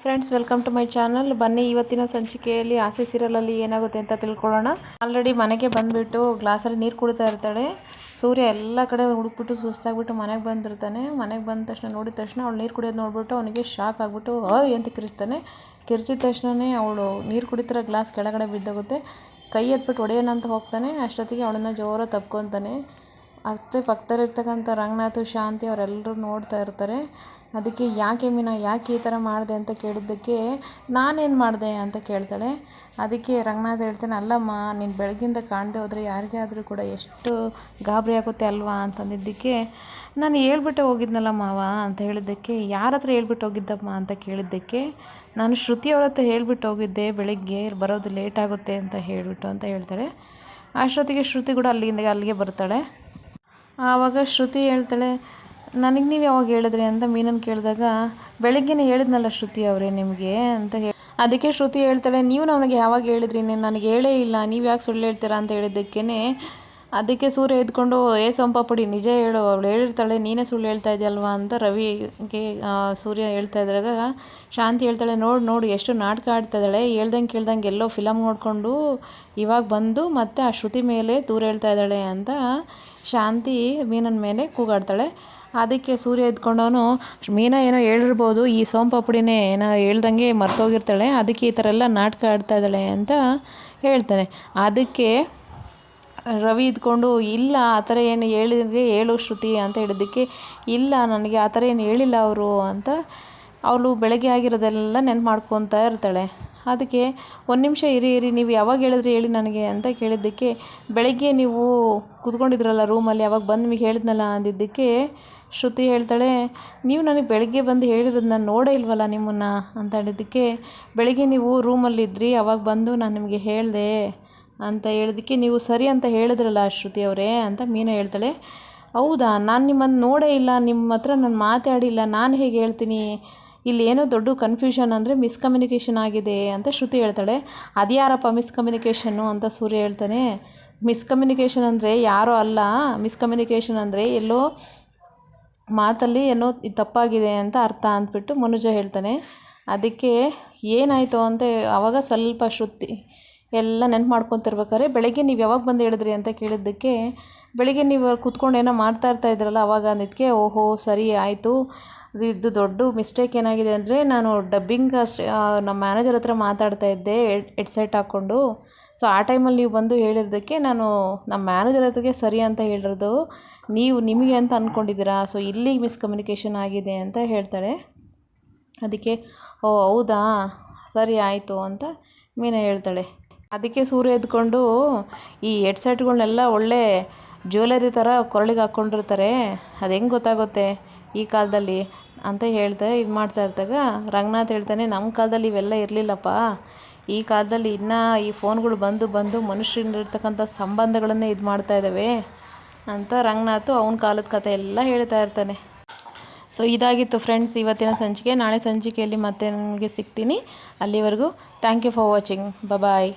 Friends, welcome to my channel. ಬನ್ನಿ ಇವತ್ತಿನ ಸಂಚಿಕೆಯಲ್ಲಿ ಆಸೆ ಸೀರಿಯಲಲ್ಲಿ ಏನಾಗುತ್ತೆ ಅಂತ ತಿಳ್ಕೊಳ್ಳೋಣ. ಆಲ್ರೆಡಿ ಮನೆಗೆ ಬಂದುಬಿಟ್ಟು ಗ್ಲಾಸಲ್ಲಿ ನೀರು ಕುಡಿತಾ ಇರ್ತಾಳೆ. ಸೂರ್ಯ ಎಲ್ಲ ಕಡೆ ಹುಡುಕ್ಬಿಟ್ಟು ಸುಸ್ತಾಗ್ಬಿಟ್ಟು ಮನೆಗೆ ಬಂದಿರ್ತಾನೆ. ಮನೆಗೆ ಬಂದ ತಕ್ಷಣ ನೋಡಿದ ತಕ್ಷಣ ಅವಳು ನೀರು ಕುಡಿಯೋದು ನೋಡ್ಬಿಟ್ಟು ಅವನಿಗೆ ಶಾಕ್ ಆಗಿಬಿಟ್ಟು ಅಂತ ಕಿರಿಸ್ತಾನೆ. ಕಿರ್ಚಿದ ತಕ್ಷಣವೇ ಅವಳು ನೀರು ಕುಡಿತಿರೋ ಗ್ಲಾಸ್ ಕೆಳಗಡೆ ಬಿದ್ದೋಗುತ್ತೆ. ಕೈ ಎತ್ಬಿಟ್ಟು ಹೊಡೆಯೋಣ ಅಂತ ಹೋಗ್ತಾನೆ. ಅಷ್ಟೊತ್ತಿಗೆ ಅವಳನ್ನು ಜೋರಾಗಿ ತಪ್ಕೊತಾನೆ. ಅತ್ತೆ ಪಕ್ಕದಲ್ಲಿರ್ತಕ್ಕಂಥ ರಂಗನಾಥ್, ಶಾಂತಿ ಅವರೆಲ್ಲರೂ ನೋಡ್ತಾ ಇರ್ತಾರೆ. ಅದಕ್ಕೆ ಯಾಕೆ ಮೀನಾ, ಯಾಕೆ ಈ ಥರ ಮಾಡಿದೆ ಅಂತ ಕೇಳಿದ್ದಕ್ಕೆ ನಾನೇನು ಮಾಡಿದೆ ಅಂತ ಕೇಳ್ತಾಳೆ. ಅದಕ್ಕೆ ರಂಗನಾಥ್ ಹೇಳ್ತಾನೆ, ಅಲ್ಲಮ್ಮ, ನೀನು ಬೆಳಗ್ಗಿಂದ ಕಾಣದೆ ಹೋದರೆ ಯಾರಿಗೇ ಆದರೂ ಕೂಡ ಎಷ್ಟು ಗಾಬರಿ ಆಗುತ್ತೆ ಅಲ್ವಾ ಅಂತಂದಿದ್ದಕ್ಕೆ, ನಾನು ಹೇಳ್ಬಿಟ್ಟೆ ಹೋಗಿದ್ನಲ್ಲ ಮಾವ ಅಂತ ಹೇಳಿದ್ದಕ್ಕೆ, ಯಾರ ಹತ್ರ ಹೇಳ್ಬಿಟ್ಟು ಹೋಗಿದ್ದಮ್ಮ ಅಂತ ಕೇಳಿದ್ದಕ್ಕೆ, ನಾನು ಶ್ರುತಿ ಅವ್ರ ಹತ್ರ ಹೇಳ್ಬಿಟ್ಟು ಹೋಗಿದ್ದೆ, ಬೆಳಗ್ಗೆ ಬರೋದು ಲೇಟ್ ಆಗುತ್ತೆ ಅಂತ ಹೇಳಿಬಿಟ್ಟು ಅಂತ ಹೇಳ್ತಾಳೆ. ಅಷ್ಟೊತ್ತಿಗೆ ಶ್ರುತಿ ಕೂಡ ಅಲ್ಲಿಗೆ ಬರ್ತಾಳೆ. ಆವಾಗ ಶ್ರುತಿ ಹೇಳ್ತಾಳೆ, ನನಗೆ ನೀವು ಯಾವಾಗ ಹೇಳಿದ್ರಿ ಅಂತ ಮೀನನ್ನು ಕೇಳಿದಾಗ, ಬೆಳಗ್ಗೆನೇ ಹೇಳಿದ್ನಲ್ಲ ಶ್ರುತಿ ಅವರೇ ನಿಮಗೆ ಅಂತ ಅದಕ್ಕೆ ಶ್ರುತಿ ಹೇಳ್ತಾಳೆ, ನೀವು ನನಗೆ ಯಾವಾಗ ಹೇಳಿದ್ರಿ, ನನಗೆ ಹೇಳೇ ಇಲ್ಲ, ನೀವು ಯಾಕೆ ಸುಳ್ಳು ಹೇಳ್ತೀರಾ ಅಂತ ಹೇಳಿದ್ದಕ್ಕೇ ಅದಕ್ಕೆ ಸೂರ್ಯ ಎದ್ಕೊಂಡು, ಸೋಂಪಾಪುಡಿ ನಿಜ ಹೇಳು, ಅವಳು ಹೇಳಿರ್ತಾಳೆ, ನೀನೇ ಸುಳ್ಳು ಹೇಳ್ತಾ ಇದೆಯಲ್ವಾ ಅಂತ ರವಿಗೆ ಸೂರ್ಯ ಹೇಳ್ತಾ ಇದ್ದಾಗ ಶಾಂತಿ ಹೇಳ್ತಾಳೆ, ನೋಡು ಎಷ್ಟು ನಾಟಕ ಆಡ್ತಾ ಇದ್ದಾಳೆ, ಕೇಳ್ದಂಗೆ ಎಲ್ಲೋ ಫಿಲಮ್ ನೋಡಿಕೊಂಡು ಇವಾಗ ಬಂದು ಮತ್ತೆ ಆ ಶ್ರುತಿ ಮೇಲೆ ದೂರ ಹೇಳ್ತಾ ಇದ್ದಾಳೆ ಅಂತ ಶಾಂತಿ ಮೀನನ ಮೇಲೆ ಕೂಗಾಡ್ತಾಳೆ. ಅದಕ್ಕೆ ಸೂರ್ಯ ಎದ್ಕೊಂಡವನು, ಮೀನಾ ಏನೋ ಹೇಳಿರ್ಬೋದು, ಈ ಸೋಂಪಾಪುಡಿನೇ ಏನೋ ಹೇಳ್ದಂಗೆ ಮರ್ತೋಗಿರ್ತಾಳೆ, ಅದಕ್ಕೆ ಈ ಥರ ಎಲ್ಲ ನಾಟಕ ಆಡ್ತಾ ಇದ್ದಾಳೆ ಅಂತ ಹೇಳ್ತಾನೆ. ಅದಕ್ಕೆ ರವಿ ಇದ್ಕೊಂಡು, ಇಲ್ಲ ಆ ಥರ ಏನು ಹೇಳಿದ್ರೆ ಹೇಳು ಶ್ರುತಿ ಅಂತ ಹೇಳಿದ್ದಕ್ಕೆ, ಇಲ್ಲ ನನಗೆ ಆ ಥರ ಏನು ಹೇಳಿಲ್ಲ ಅವರು ಅಂತ ಅವಳು ಬೆಳಗ್ಗೆ ಆಗಿರೋದೆಲ್ಲ ನೆನ್ಪು ಮಾಡ್ಕೊತಾ ಇರ್ತಾಳೆ. ಅದಕ್ಕೆ ಒಂದು ನಿಮಿಷ ಇರಿ, ನೀವು ಯಾವಾಗ ಹೇಳಿದ್ರಿ ಹೇಳಿ ನನಗೆ ಅಂತ ಕೇಳಿದ್ದಕ್ಕೆ, ಬೆಳಗ್ಗೆ ನೀವು ಕೂತ್ಕೊಂಡಿದ್ರಲ್ಲ ರೂಮಲ್ಲಿ, ಯಾವಾಗ ಬಂದು ನಿಮಗೆ ಹೇಳಿದ್ನಲ್ಲ ಅಂದಿದ್ದಕ್ಕೆ ಶ್ರುತಿ ಹೇಳ್ತಾಳೆ, ನೀವು ನನಗೆ ಬೆಳಗ್ಗೆ ಬಂದು ಹೇಳಿರೋದು ನಾನು ನೋಡೇ ಇಲ್ವಲ್ಲ ನಿಮ್ಮನ್ನು ಅಂತ ಹೇಳಿದ್ದಕ್ಕೆ, ಬೆಳಗ್ಗೆ ನೀವು ರೂಮಲ್ಲಿದ್ದಿರಿ, ಅವಾಗ ಬಂದು ನಾನು ನಿಮಗೆ ಹೇಳಿದೆ ಅಂತ ಹೇಳಿದ್ದಕ್ಕೆ, ನೀವು ಸರಿ ಅಂತ ಹೇಳಿದ್ರಲ್ಲ ಶ್ರುತಿ ಅವರೇ ಅಂತ ಮೀನಾ ಹೇಳ್ತಾಳೆ. ಹೌದಾ, ನಾನು ನಿಮ್ಮನ್ನು ನೋಡೇ ಇಲ್ಲ, ನಿಮ್ಮ ಹತ್ರ ನಾನು ಮಾತಾಡಿಲ್ಲ, ನಾನು ಹೇಗೆ ಹೇಳ್ತೀನಿ, ಇಲ್ಲಿ ಏನೋ ದೊಡ್ಡ ಕನ್ಫ್ಯೂಷನ್ ಅಂದರೆ ಮಿಸ್ಕಮ್ಯುನಿಕೇಷನ್ ಆಗಿದೆ ಅಂತ ಶ್ರುತಿ ಹೇಳ್ತಾಳೆ. ಅದ್ಯಾರಪ್ಪ ಮಿಸ್ಕಮ್ಯುನಿಕೇಷನ್ನು ಅಂತ ಸೂರ್ಯ ಹೇಳ್ತಾನೆ. ಮಿಸ್ಕಮ್ಯುನಿಕೇಷನ್ ಅಂದರೆ ಯಾರೋ ಅಲ್ಲ, ಮಿಸ್ಕಮ್ಯುನಿಕೇಷನ್ ಅಂದರೆ ಎಲ್ಲೋ ಮಾತಲ್ಲಿ ಏನೋ ತಪ್ಪಾಗಿದೆ ಅಂತ ಅರ್ಥ ಅಂದ್ಬಿಟ್ಟು ಮನುಜ ಹೇಳ್ತಾನೆ. ಅದಕ್ಕೆ ಏನಾಯಿತು ಅಂತ ಆವಾಗ ಸ್ವಲ್ಪ ಶ್ರುತಿ ಎಲ್ಲ ನೆನ್ಪು ಮಾಡ್ಕೊತಿರ್ಬೇಕಾದ್ರೆ, ಬೆಳಗ್ಗೆ ನೀವು ಯಾವಾಗ ಬಂದು ಹೇಳಿದ್ರಿ ಅಂತ ಕೇಳಿದ್ದಕ್ಕೆ, ಬೆಳಗ್ಗೆ ನೀವು ಕೂತ್ಕೊಂಡು ಏನೋ ಮಾಡ್ತಾ ಇದ್ರಲ್ಲ ಅವಾಗ ಅಂದಿದ್ದಕ್ಕೆ, ಓಹೋ ಸರಿ ಆಯಿತು, ಇದು ದೊಡ್ಡ ಮಿಸ್ಟೇಕ್ ಏನಾಗಿದೆ ಅಂದರೆ, ನಾನು ಡಬ್ಬಿಂಗ್ ನಮ್ಮ ಮ್ಯಾನೇಜರ್ ಹತ್ರ ಮಾತಾಡ್ತಾ ಇದ್ದೆ ಹೆಡ್ಸೆಟ್ ಹಾಕ್ಕೊಂಡು, ಸೊ ಆ ಟೈಮಲ್ಲಿ ನೀವು ಬಂದು ಹೇಳಿರೋದಕ್ಕೆ ನಾನು ನಮ್ಮ ಮ್ಯಾನೇಜರ್ ಹತ್ರಗೆ ಸರಿ ಅಂತ ಹೇಳಿರೋದು, ನೀವು ನಿಮಗೆ ಅಂತ ಅಂದ್ಕೊಂಡಿದ್ದೀರಾ, ಸೊ ಇಲ್ಲಿಗೆ ಮಿಸ್ಕಮ್ಯುನಿಕೇಷನ್ ಆಗಿದೆ ಅಂತ ಹೇಳ್ತಾಳೆ. ಅದಕ್ಕೆ ಓ ಹೌದಾ, ಸರಿ ಆಯಿತು ಅಂತ ಮೀನಾ ಹೇಳ್ತಾಳೆ. ಅದಕ್ಕೆ ಸೂರ್ಯ ಎದ್ಕೊಂಡು, ಈ ಹೆಡ್ಸೆಟ್ಗಳನ್ನೆಲ್ಲ ಒಳ್ಳೆ ಜ್ಯುವೆಲರಿ ಥರ ಕೊರಳಿಗೆ ಹಾಕ್ಕೊಂಡಿರ್ತಾರೆ, ಅದು ಹೆಂಗೆ ಗೊತ್ತಾಗುತ್ತೆ ಈ ಕಾಲದಲ್ಲಿ ಅಂತ ಹೇಳ್ತಾ ಇದು ಮಾಡ್ತಾ ಇರ್ತಾಗ ರಂಗನಾಥ್ ಹೇಳ್ತಾನೆ, ನಮ್ಮ ಕಾಲದಲ್ಲಿ ಇವೆಲ್ಲ ಇರಲಿಲ್ಲಪ್ಪ, ಈ ಕಾಲದಲ್ಲಿ ಇನ್ನೂ ಈ ಫೋನ್ಗಳು ಬಂದು ಮನುಷ್ಯರಿರ್ತಕ್ಕಂಥ ಸಂಬಂಧಗಳನ್ನೇ ಇದು ಮಾಡ್ತಾ ಇದ್ದಾವೆ ಅಂತ ರಂಗನಾಥ್ ಅವನ ಕಾಲದ ಕಥೆ ಎಲ್ಲ ಹೇಳ್ತಾ ಇರ್ತಾನೆ. ಸೊ ಇದಾಗಿತ್ತು ಫ್ರೆಂಡ್ಸ್ ಇವತ್ತಿನ ಸಂಚಿಕೆ. ನಾಳೆ ಸಂಚಿಕೆಯಲ್ಲಿ ಮತ್ತೆ ನಿಮಗೆ ಸಿಗ್ತೀನಿ. ಅಲ್ಲಿವರೆಗೂ thank you for watching. Bye.